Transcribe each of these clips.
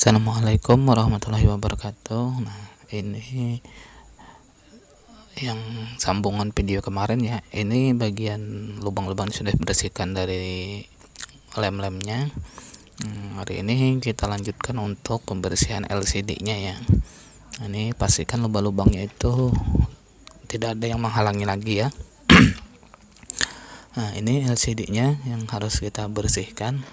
Assalamualaikum warahmatullahi wabarakatuh. Nah, ini yang sambungan video kemarin ya. Ini bagian lubang-lubang sudah dibersihkan dari lem-lemnya. Hari ini kita lanjutkan untuk pembersihan LCD-nya ya. Ini pastikan lubang-lubangnya itu tidak ada yang menghalangi lagi ya. Nah, ini LCD-nya yang harus kita bersihkan.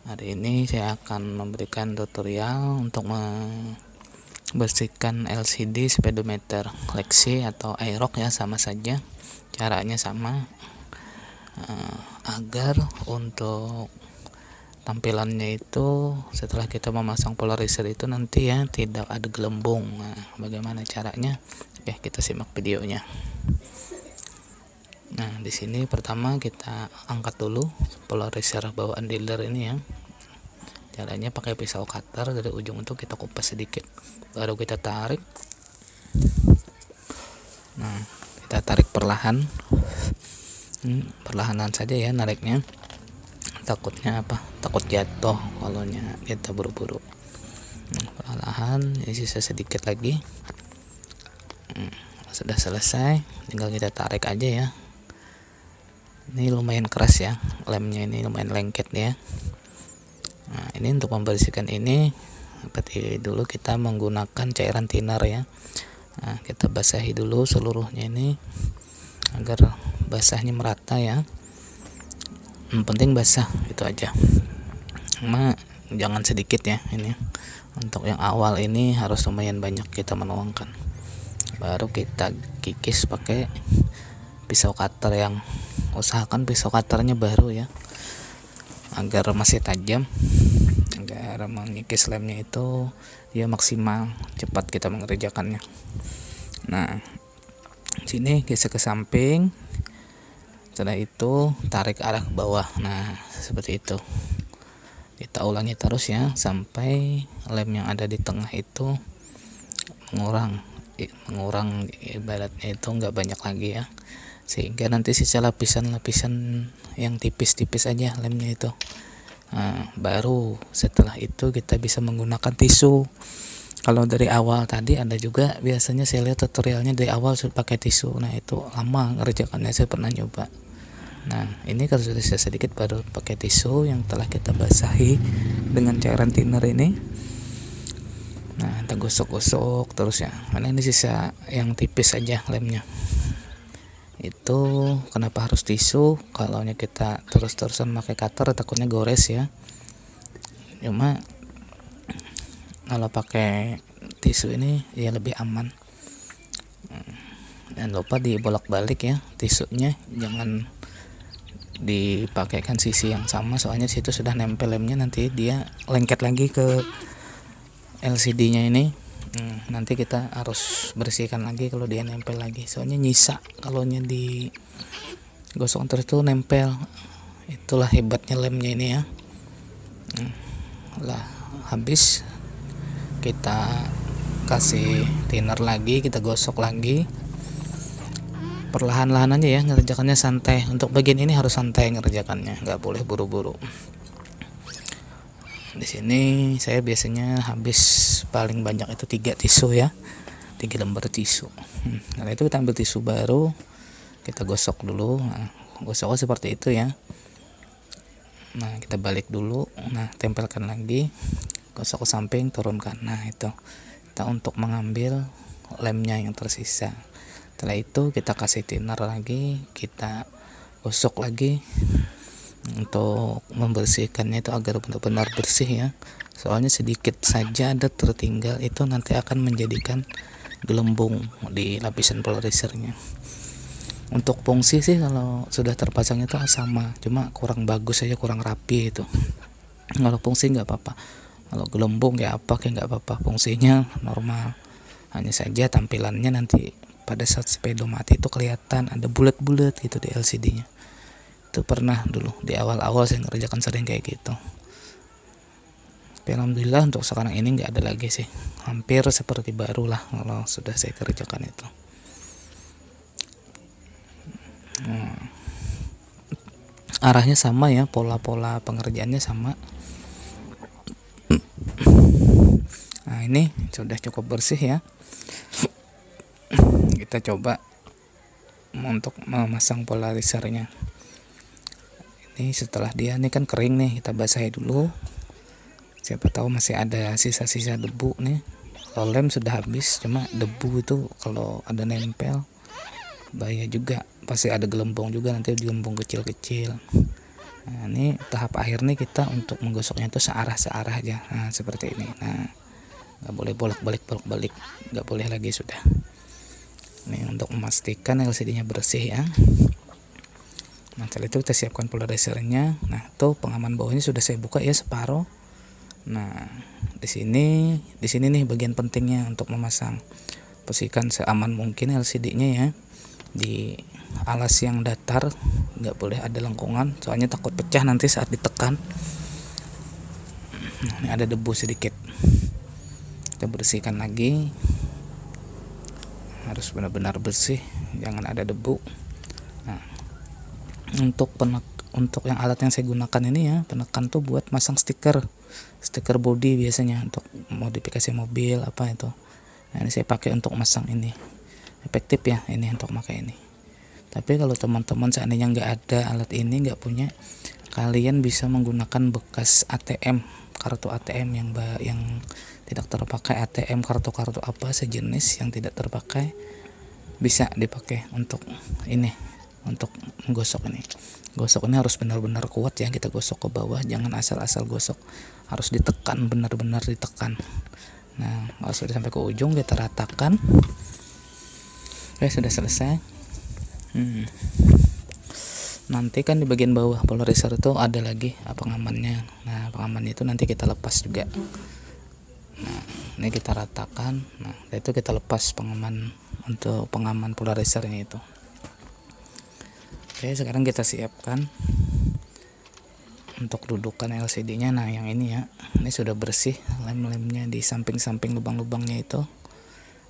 Hari ini saya akan memberikan tutorial untuk membersihkan LCD speedometer Lexi atau Aerox ya, sama saja caranya sama, agar untuk tampilannya itu setelah kita memasang polarizer itu nanti ya tidak ada gelembung. Nah, bagaimana caranya? Oke, kita simak videonya. Nah, di sini pertama kita angkat dulu polarizer bawaan dealer ini ya. Caranya pakai pisau cutter dari ujung untuk kita kupas sedikit, baru kita tarik. Nah, kita tarik perlahan, perlahanan saja ya nariknya. Takutnya apa? Takut jatuh kalau kita buru-buru. Perlahan, ini sisa sedikit lagi. Sudah selesai, tinggal kita tarik aja ya. Ini lumayan keras ya, lemnya ini lumayan lengket ya. Nah, ini untuk membersihkan ini seperti dulu kita menggunakan cairan thinner ya. Nah, kita basahi dulu seluruhnya ini agar basahnya merata ya. Yang penting basah, itu aja. Cuma jangan sedikit ya ini. Untuk yang awal ini harus lumayan banyak kita menuangkan. Baru kita kikis pakai pisau cutter, yang usahakan pisau cutternya baru ya, agar masih tajam, agar mengikis lemnya itu ya maksimal, cepat kita mengerjakannya. Nah, sini geser ke samping, setelah itu tarik arah ke bawah. Nah, seperti itu kita ulangi terus ya sampai lem yang ada di tengah itu mengurang ibaratnya itu nggak banyak lagi ya, sehingga nanti sisa lapisan-lapisan yang tipis-tipis aja lemnya itu. Nah, baru setelah itu kita bisa menggunakan tisu. Kalau dari awal tadi ada juga biasanya saya lihat tutorialnya dari awal sudah pakai tisu. Nah, itu lama ngerjakannya, saya pernah nyoba. Nah, ini kalau sudah sisa sedikit baru pakai tisu yang telah kita basahi dengan cairan thinner ini. Nah, kita gosok-gosok terus ya, karena ini sisa yang tipis aja lemnya. Itu kenapa harus tisu? Kalau kita terus-terusan pakai cutter takutnya gores ya. Cuma kalau pakai tisu ini ya lebih aman. Dan lupa dibolak-balik ya tisunya, jangan dipakaikan sisi yang sama, soalnya situ sudah nempel lemnya, nanti dia lengket lagi ke LCD-nya ini. Nanti kita harus bersihkan lagi kalau dia nempel lagi, soalnya nyisa kalau di gosok terus itu nempel. Itulah hebatnya lemnya ini ya. Lah habis kita kasih thinner lagi, kita gosok lagi perlahan-lahan aja ya, ngerjakannya santai. Untuk bagian ini harus santai ngerjakannya, nggak boleh buru-buru. Di sini saya biasanya habis paling banyak itu 3 tisu ya, 3 lembar tisu. Nah, itu kita ambil tisu baru, kita gosok dulu. Nah, gosoknya seperti itu ya. Nah, kita balik dulu, nah tempelkan lagi, gosok ke samping, turunkan. Nah, itu kita untuk mengambil lemnya yang tersisa. Setelah itu kita kasih thinner lagi, kita gosok lagi untuk membersihkannya itu agar benar-benar bersih ya. Soalnya sedikit saja ada tertinggal itu nanti akan menjadikan gelembung di lapisan polarizernya. Untuk fungsi sih kalau sudah terpasang itu sama, cuma kurang bagus aja, kurang rapi itu. Kalau fungsi nggak apa-apa, kalau gelembung ya apa kayak nggak apa-apa, fungsinya normal. Hanya saja tampilannya nanti pada saat speedo mati itu kelihatan ada bulat-bulat gitu di LCD-nya. Itu pernah dulu di awal-awal saya ngerjakan sering kayak gitu. Tapi alhamdulillah untuk sekarang ini nggak ada lagi sih, hampir seperti baru lah kalau sudah saya kerjakan itu. Arahnya sama ya, pola-pola pengerjaannya sama. Nah, ini sudah cukup bersih ya. Kita coba untuk memasang polarisernya. Ini setelah dia ini kan kering nih, kita basahi dulu. Siapa tahu masih ada sisa-sisa debu nih. Kalau lem sudah habis, cuma debu itu kalau ada nempel bahaya juga. Pasti ada gelembung juga, nanti gelembung kecil-kecil. Nah, ini tahap akhir nih kita untuk menggosoknya itu searah aja. Nah, seperti ini. Nah, nggak boleh bolak-balik, nggak boleh lagi sudah. Ini untuk memastikan LCD-nya bersih ya. Nah, setelah itu kita siapkan polarisernya. Nah, tuh pengaman bawahnya sudah saya buka ya separuh. Nah, di sini nih bagian pentingnya untuk memasang. Posisikan seaman mungkin LCD-nya ya. Di alas yang datar, nggak boleh ada lengkungan, soalnya takut pecah nanti saat ditekan. Nah, ini ada debu sedikit, kita bersihkan lagi, harus benar-benar bersih, jangan ada debu. Nah, untuk yang alat yang saya gunakan ini ya, penekan tuh buat masang stiker body biasanya untuk modifikasi mobil apa itu. Nah, ini saya pakai untuk masang ini, efektif ya ini untuk pakai ini. Tapi kalau teman-teman seandainya nggak ada alat ini, nggak punya, kalian bisa menggunakan bekas ATM, kartu ATM yang tidak terpakai, ATM kartu apa sejenis yang tidak terpakai, bisa dipakai untuk ini, untuk menggosok ini. Gosok ini harus benar-benar kuat ya, kita gosok ke bawah, jangan asal-asal gosok, harus ditekan, benar-benar ditekan. Nah, kalau sudah sampai ke ujung kita ratakan. Oke, sudah selesai. Nanti kan di bagian bawah polarizer itu ada lagi pengamannya. Nah, pengamannya itu nanti kita lepas juga. Nah, ini kita ratakan. Nah, itu kita lepas pengaman untuk pengaman polarizernya itu. Oke, sekarang kita siapkan untuk dudukan LCD-nya. Nah, yang ini ya, ini sudah bersih lem-lemnya di samping-samping lubang-lubangnya itu.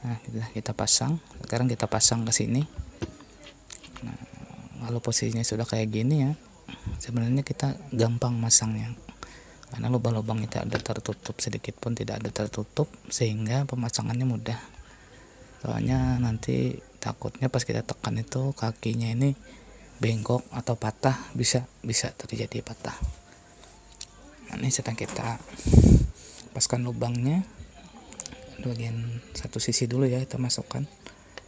Nah, kita pasang. Sekarang kita pasang ke sini. Nah, kalau posisinya sudah kayak gini ya, sebenarnya kita gampang masangnya, karena lubang-lubang itu ada tertutup, sedikit pun tidak ada tertutup, sehingga pemasangannya mudah. Soalnya nanti takutnya pas kita tekan itu kakinya ini bengkok atau patah, bisa terjadi patah. Nah, ini sedang kita paskan lubangnya, bagian satu sisi dulu ya kita masukkan.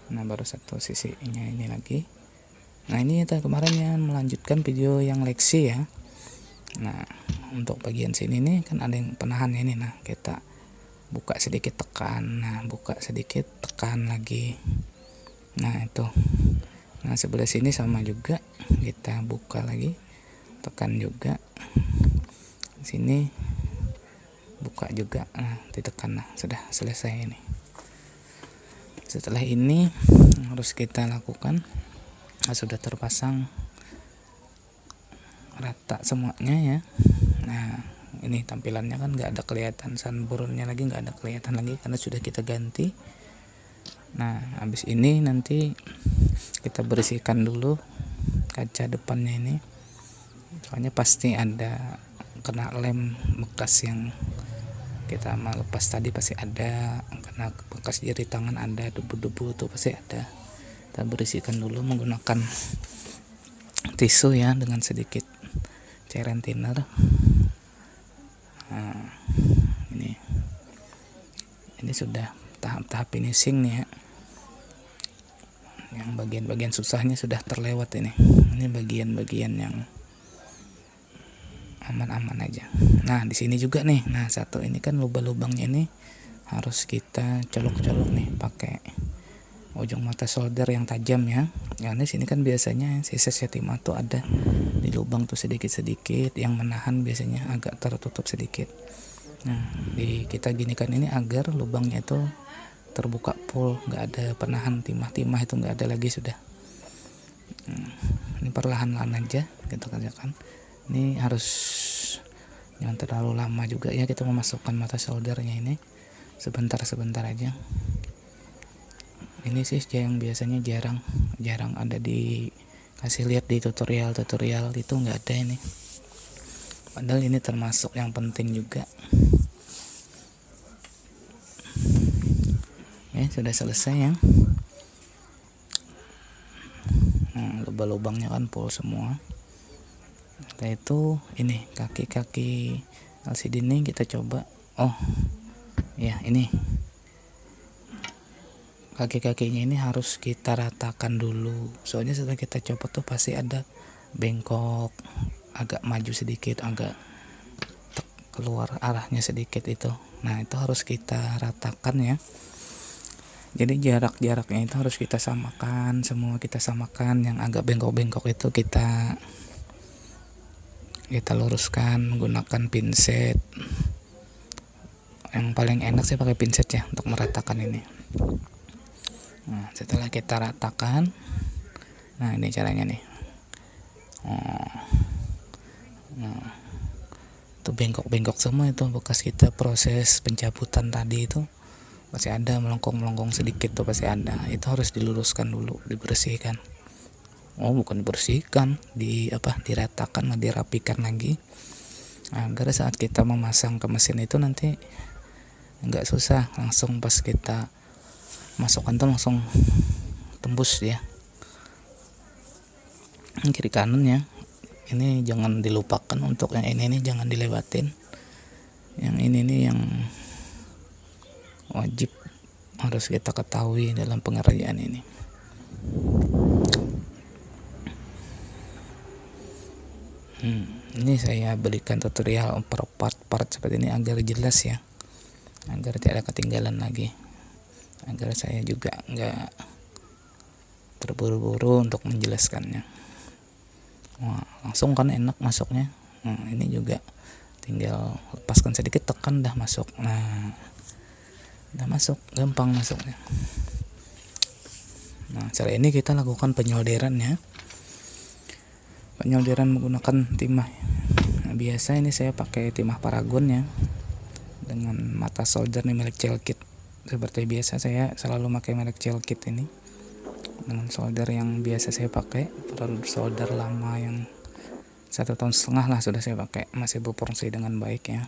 Nah, baru satu sisinya ini lagi. Nah, ini kita kemarin ya melanjutkan video yang Lexi ya. Nah, untuk bagian sini nih kan ada yang penahannya ini. Nah, kita buka sedikit, tekan. Nah, buka sedikit, tekan lagi. Nah, itu. Nah, sebelah sini sama juga, kita buka lagi, tekan juga. Sini buka juga. Nah, ditekan. Nah, sudah selesai ini. Setelah ini harus kita lakukan, sudah terpasang rata semuanya ya. Nah, ini tampilannya kan nggak ada kelihatan sunburn-nya lagi, nggak ada kelihatan lagi karena sudah kita ganti. Nah, habis ini nanti kita bersihkan dulu kaca depannya ini, soalnya pasti ada kena lem bekas yang kita melepas tadi, pasti ada kena bekas jari tangan, ada debu-debu tuh pasti ada. Kita bersihkan dulu menggunakan tisu ya, dengan sedikit cairan thinner. Nah, ini sudah tahap-tahap finishing nih ya. Yang bagian-bagian susahnya sudah terlewat ini. Ini bagian-bagian yang aman-aman aja. Nah, di sini juga nih. Nah, satu ini kan lubang-lubangnya ini harus kita colok-colok nih pakai ujung mata solder yang tajam ya. Karena di sini kan biasanya sisa setima tuh ada di lubang tuh sedikit-sedikit yang menahan, biasanya agak tertutup sedikit. Nah, kita ginikan ini agar lubangnya itu terbuka full, nggak ada penahan timah-timah, itu nggak ada lagi sudah. Ini perlahan-lahan aja kita kerjakan. Ini harus jangan terlalu lama juga ya kita memasukkan mata soldernya ini, sebentar-sebentar aja. Ini sih yang biasanya jarang ada di kasih lihat di tutorial itu, nggak ada ini. Padahal ini termasuk yang penting juga. Ini sudah selesai ya. Lubang-lubangnya kan full semua. Setelah itu ini kaki-kaki LCD ini kita coba. Oh ya, ini kaki-kakinya ini harus kita ratakan dulu, soalnya setelah kita copot tuh pasti ada bengkok, agak maju sedikit, agak keluar arahnya sedikit itu. Nah itu harus kita ratakan ya. Jadi jarak-jaraknya itu harus kita samakan, semua kita samakan. Yang agak bengkok-bengkok itu kita luruskan menggunakan pinset. Yang paling enak sih pakai pinset ya untuk meratakan ini. Nah, setelah kita ratakan, nah ini caranya nih. Nah, itu bengkok-bengkok semua itu bekas kita proses pencabutan tadi itu pasti ada melengkung-melengkung sedikit tuh pasti ada. Itu harus diluruskan dulu, dibersihkan. Oh bukan dibersihkan, diratakan, dirapikan lagi agar saat kita memasang ke mesin itu nanti nggak susah, langsung pas kita masukkan tuh langsung tembus ya. Kiri kanan ya, ini jangan dilupakan. Untuk yang ini jangan dilewatin. Yang ini nih yang wajib harus kita ketahui dalam pengerjaan ini. Ini saya berikan tutorial per part seperti ini agar jelas ya, agar tidak ada ketinggalan lagi, agar saya juga nggak terburu-buru untuk menjelaskannya. Wah, langsung kan enak masuknya. Ini juga tinggal lepaskan sedikit, tekan dah masuk. Nah udah masuk, gampang masuknya. Nah cara ini kita lakukan penyolderan ya, penyolderan menggunakan timah. Nah, biasa ini saya pakai timah Paragon ya, dengan mata solder nih merek Celkit. Seperti biasa saya selalu pakai merek Celkit ini dengan solder yang biasa saya pakai, produk solder lama yang 1,5 tahun lah sudah saya pakai, masih berfungsi dengan baik ya.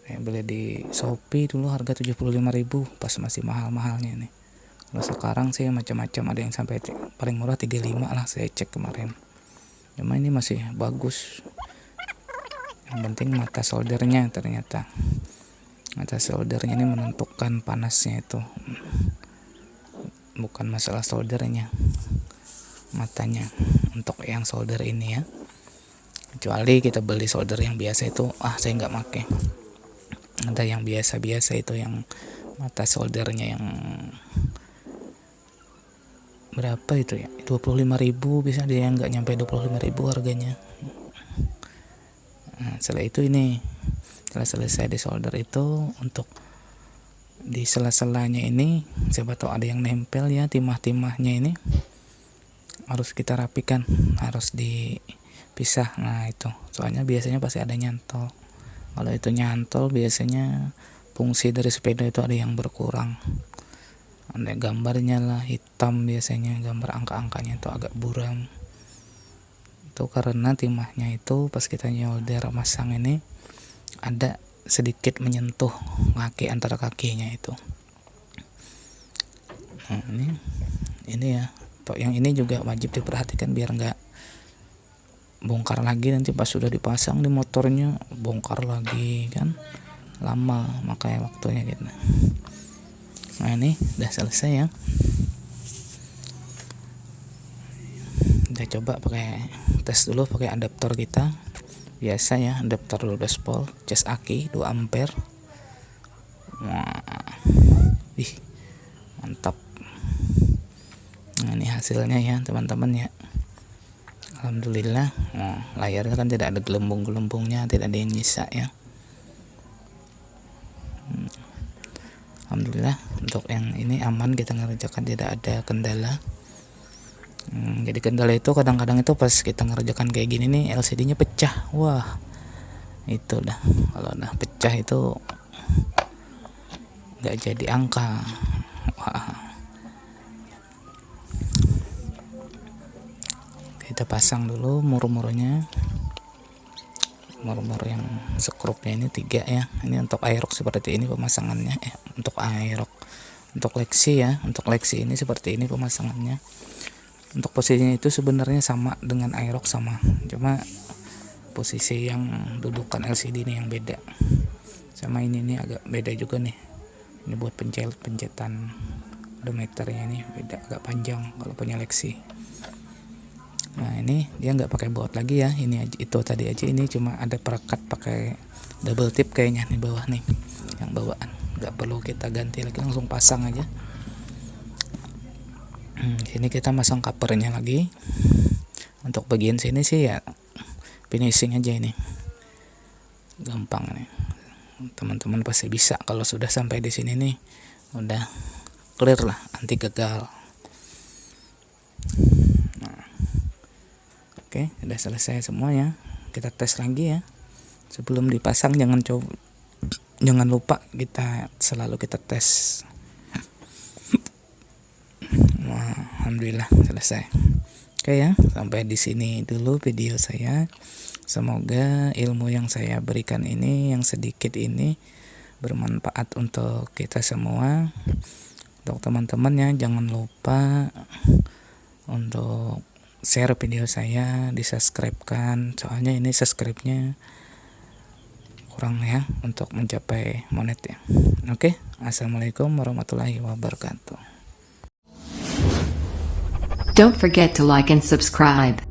Saya beli di Shopee dulu harga 75.000 pas masih mahal-mahalnya nih. Kalau sekarang sih macam-macam, ada yang sampai paling murah 35 lah saya cek kemarin. Cuma ini masih bagus. Yang penting mata soldernya, ternyata mata soldernya ini menentukan panasnya itu. Bukan masalah soldernya, matanya untuk yang solder ini ya. Kecuali kita beli solder yang biasa itu, saya nggak pakai. Ada yang biasa-biasa itu yang mata soldernya yang berapa itu ya, 25.000 bisa, dia yang nggak nyampe 25.000 harganya. Nah, setelah itu ini setelah selesai di solder itu, untuk di sela-selanya ini siapa tahu ada yang nempel ya, timah-timahnya ini harus kita rapikan, harus dipisah. Nah itu soalnya biasanya pasti ada nyantol. Kalau itu nyantol biasanya fungsi dari sepeda itu ada yang berkurang, ada gambarnya lah hitam, biasanya gambar angka-angkanya itu agak buram. Itu karena timahnya itu pas kita nyolder masang ini ada sedikit menyentuh kaki, antara kakinya itu. Nah, ini ya, yang ini juga wajib diperhatikan biar nggak bongkar lagi nanti pas sudah dipasang di motornya, bongkar lagi kan lama makanya waktunya gitu. Nah ini udah selesai ya. Kita coba pakai tes dulu pakai adaptor kita biasa ya, adaptor 12 volt cas aki 2 ampere. Mantap. Nah ini hasilnya ya teman-teman ya, alhamdulillah. Layarnya kan tidak ada gelembung-gelembungnya, tidak ada yang nyisa ya. Alhamdulillah untuk yang ini aman, kita ngerjakan tidak ada kendala. Jadi kendala itu kadang-kadang itu pas kita ngerjakan kayak gini nih LCD-nya pecah. Wah itu dah, kalau udah pecah itu nggak jadi angka. Wah. Kita pasang dulu mur-murnya, mur-mur yang skrupnya ini 3 ya. Ini untuk airok seperti ini pemasangannya, untuk airok Untuk Lexi ya, untuk Lexi ini seperti ini pemasangannya. Untuk posisinya itu sebenarnya sama dengan Aerox sama, cuma posisi yang dudukan LCD ini yang beda. Sama ini nih agak beda juga nih. Ini buat pencetan odometernya ini beda, agak panjang kalau punya Lexi. Nah ini dia nggak pakai baut lagi ya, ini aja, itu tadi aja, ini cuma ada perekat pakai double tip kayaknya nih bawah nih yang bawaan, nggak perlu kita ganti lagi, langsung pasang aja. Sini kita masang covernya lagi. Untuk bagian sini sih ya finishing aja, ini gampang nih, teman-teman pasti bisa kalau sudah sampai di sini nih, udah clear lah, anti gagal. Oke, udah selesai semuanya. Kita tes lagi ya. Sebelum dipasang jangan lupa kita selalu kita tes. Wah, alhamdulillah selesai. Oke ya, sampai di sini dulu video saya. Semoga ilmu yang saya berikan ini, yang sedikit ini, bermanfaat untuk kita semua. Untuk teman-teman ya, jangan lupa untuk share video saya, di-subscribe-kan, soalnya ini subscribe-nya kurang ya untuk mencapai monet ya. Oke, assalamualaikum warahmatullahi wabarakatuh. Don't forget to like and subscribe.